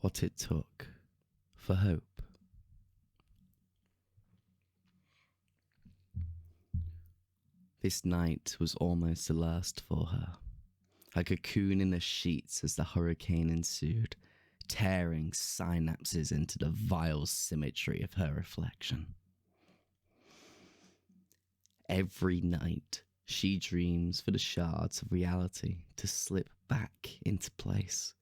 what it took for hope. This night was almost the last for her. A cocoon in the sheets as the hurricane ensued, tearing synapses into the vile symmetry of her reflection. Every night, she dreams for the shards of reality to slip back into place.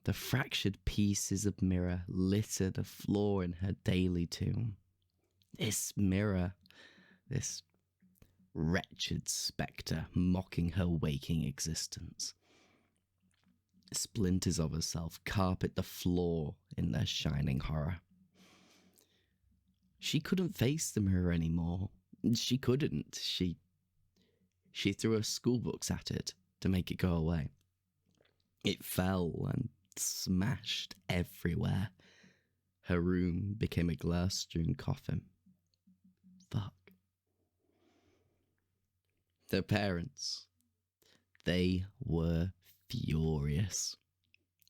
The fractured pieces of mirror litter the floor in her daily tomb. This mirror, this wretched spectre mocking her waking existence. Splinters of herself carpet the floor in their shining horror. She couldn't face the mirror anymore. She couldn't. She threw her school books at it to make it go away. It fell and smashed everywhere. Her room became a glass-strewn coffin. Fuck. Their parents, they were furious.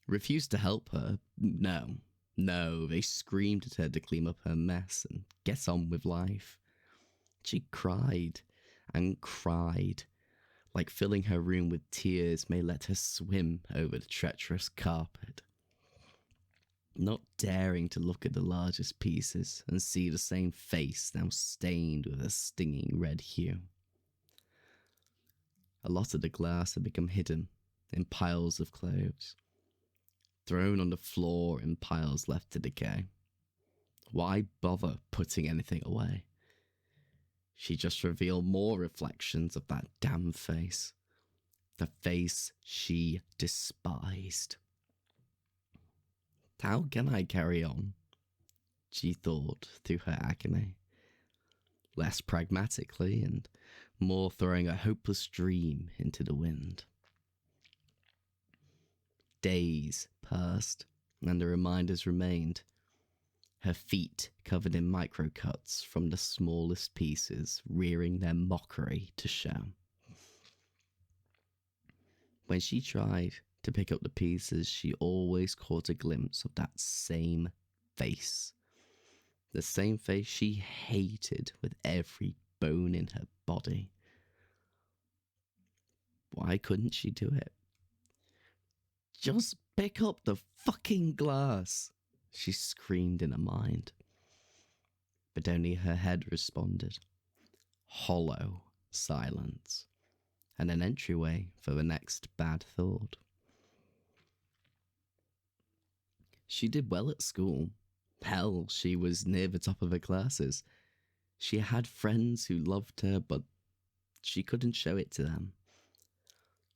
Refused to help her. No, they screamed at her to clean up her mess and get on with life. She cried and cried, like filling her room with tears may let her swim over the treacherous carpet. Not daring to look at the largest pieces and see the same face now stained with a stinging red hue. A lot of the glass had become hidden in piles of clothes, thrown on the floor in piles left to decay. Why bother putting anything away? She just revealed more reflections of that damn face. The face she despised. How can I carry on? She thought through her agony. Less pragmatically and more throwing a hopeless dream into the wind. Days passed, and the reminders remained. Her feet covered in micro-cuts from the smallest pieces, rearing their mockery to show. When she tried to pick up the pieces, she always caught a glimpse of that same face. The same face she hated with every bone in her body. Why couldn't she do it? Just pick up the fucking glass, she screamed in her mind. But only her head responded. Hollow silence, and an entryway for the next bad thought. She did well at school. Hell, she was near the top of her classes. She had friends who loved her, but she couldn't show it to them.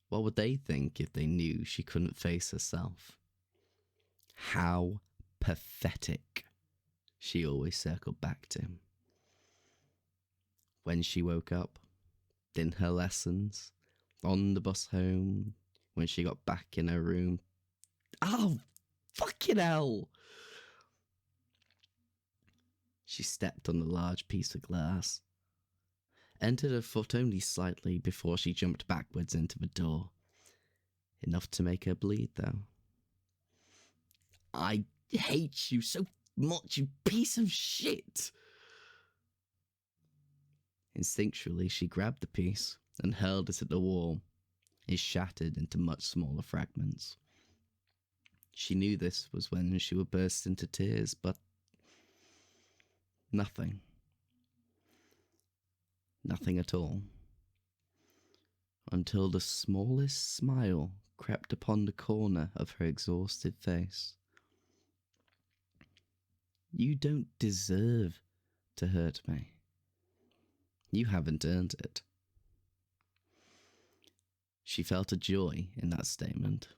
What would they think if they knew she couldn't face herself? How pathetic, she always circled back to. When she woke up, in her lessons, on the bus home, when she got back in her room. Oh, fucking hell! She stepped on the large piece of glass, entered her foot only slightly before she jumped backwards into the door. Enough to make her bleed, though. I hate you so much, you piece of shit! Instinctually, she grabbed the piece and hurled it at the wall. It shattered into much smaller fragments. She knew this was when she would burst into tears, but nothing. Nothing at all. Until the smallest smile crept upon the corner of her exhausted face. You don't deserve to hurt me. You haven't earned it. She felt a joy in that statement.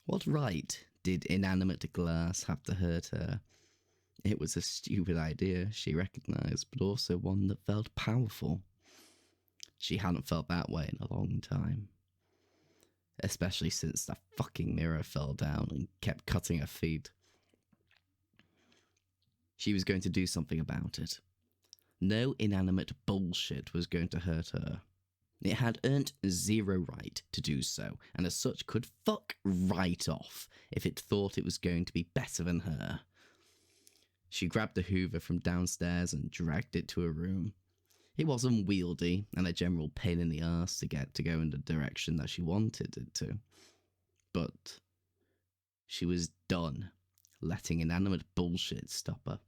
What right did inanimate glass have to hurt her? It was a stupid idea, she recognized, but also one that felt powerful. She hadn't felt that way in a long time. Especially since the fucking mirror fell down and kept cutting her feet. She was going to do something about it. No inanimate bullshit was going to hurt her. It had earned zero right to do so, and as such could fuck right off if it thought it was going to be better than her. She grabbed the Hoover from downstairs and dragged it to her room. It was unwieldy and a general pain in the arse to get to go in the direction that she wanted it to. But she was done letting inanimate bullshit stop her.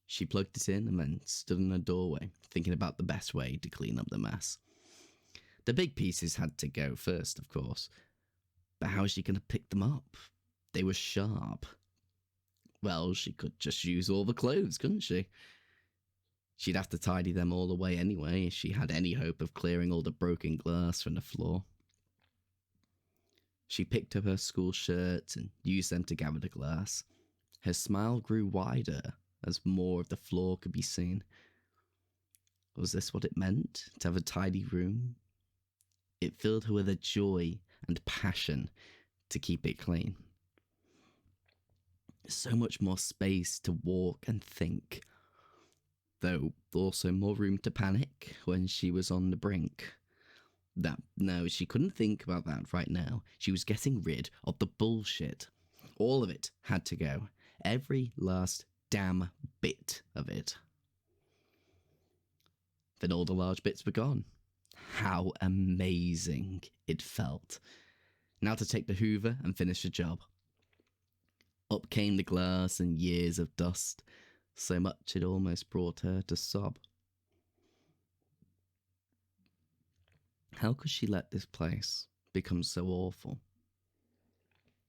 She plugged it in and then stood in the doorway, thinking about the best way to clean up the mess. The big pieces had to go first, of course. But how was she going to pick them up? They were sharp. Well, she could just use all the clothes, couldn't she? She'd have to tidy them all away anyway if she had any hope of clearing all the broken glass from the floor. She picked up her school shirts and used them to gather the glass. Her smile grew wider as more of the floor could be seen. Was this what it meant, to have a tidy room? It filled her with a joy and passion to keep it clean. So much more space to walk and think, though also more room to panic when she was on the brink. No, she couldn't think about that right now. She was getting rid of the bullshit. All of it had to go. Every last damn bit of it. Then all the large bits were gone. How amazing it felt. Now to take the Hoover and finish the job. Up came the glass and years of dust, so much it almost brought her to sob. How could she let this place become so awful?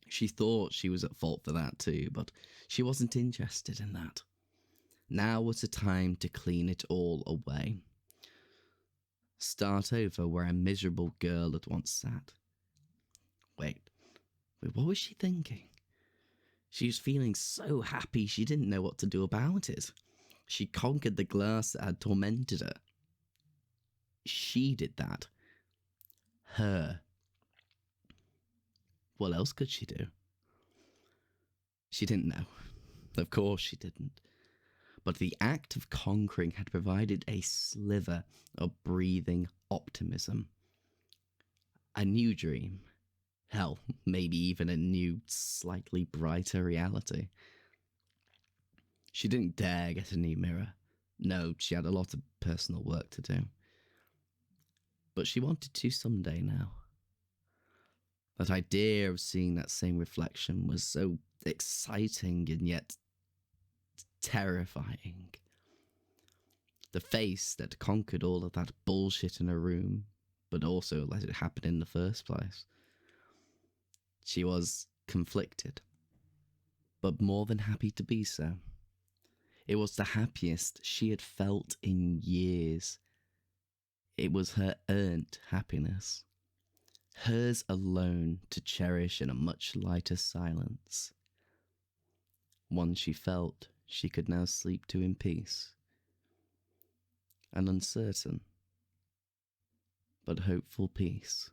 She thought she was at fault for that too, but she wasn't interested in that. Now was the time to clean it all away. Start over where a miserable girl had once sat. Wait, what was she thinking? She was feeling so happy she didn't know what to do about it. She conquered the glass that had tormented her. She did that. Her. What else could she do? She didn't know. Of course she didn't. But the act of conquering had provided a sliver of breathing optimism. A new dream. Hell, maybe even a new, slightly brighter reality. She didn't dare get a new mirror. No, she had a lot of personal work to do. But she wanted to someday now. That idea of seeing that same reflection was so exciting and yet terrifying. The face that conquered all of that bullshit in her room, but also let it happen in the first place. She was conflicted, but more than happy to be so. It was the happiest she had felt in years. It was her earned happiness. Hers alone to cherish in a much lighter silence. One she felt she could now sleep to in peace. An uncertain, but hopeful peace.